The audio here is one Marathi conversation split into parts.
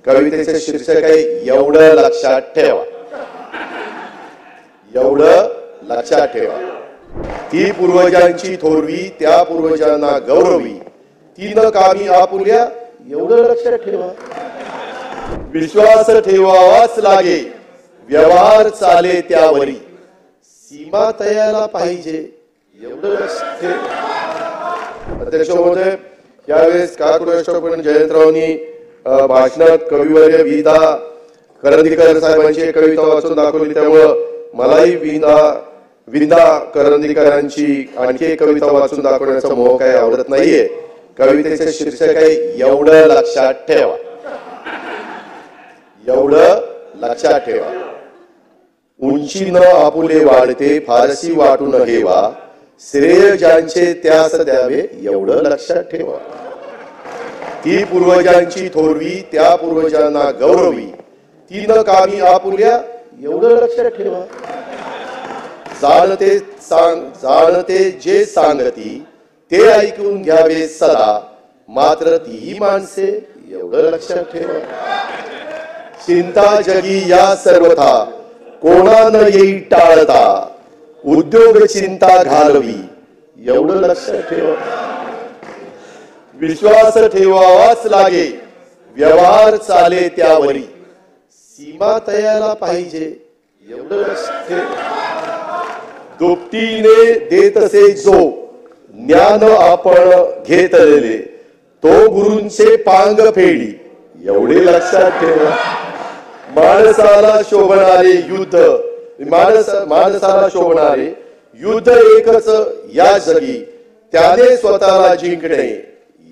कवितेचे शीर्षक आहे एवढं लक्षात ठेवा. एवढं लक्षात ठेवा. ती पूर्वजांची थोरवी त्या पूर्वजांना गौरवी, ती न कामी आपुल्या एवढं लक्षात ठेवा. विश्वास ठेवावाच लागे व्यवहार चाले त्यावरी, सीमा तयाला पाहिजे एवढं लक्षात ठेवा. अध्यक्ष महोदय, यावेळेस कारकुन जयंतरावांनी भाषणात कविवर्य विदा करंदीकर साहेबांची कविता वाचून दाखवली, त्यामुळं मलाही विंदा करंदीकरांची आणखी एक कविता वाचून दाखवण्याचा मोह काही आवडत नाहीये. कवितेचे शीर्षक आहे एवढं लक्षात ठेवा. एवढं लक्षात ठेवा. उंची न आपुले वाढते फारसी वाटून हेवा, श्रेय ज्यांचे त्यास द्यावे एवढं लक्षात ठेवा. ती पूर्वजांची थोरवी त्या पूर्वजांना गौरवी, ती न कामी आपुल्या एवढं लक्षात ठेवा. जाणते जे सांगती ते ऐकून घ्यावे सदा, मात्र तीही माणसे एवढं लक्षात ठेवा. चिंता जगी या सर्वथा कोणानं येई टाळता, उद्योग चिंता घालवी एवढं लक्षात ठेवा. विश्वास ठेवावाच लागे व्यवहार चाले त्यावरी, सीमा तयाला पाहिजे एवढं लक्षात ठेवा. दुपटीने देतसे जो ज्ञान आपण घेतलेले, तो गुरूंचे पांग फेडी एवढे लक्षात ठेवा. माणसाला शोभणारे युद्ध माणसाला शोभणारे युद्ध एकच या जगी, त्याने स्वतःला जिंकणे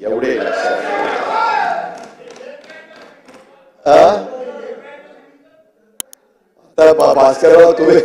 एवढे लक्षात ठेवा. आता भास्करराव तुम्ही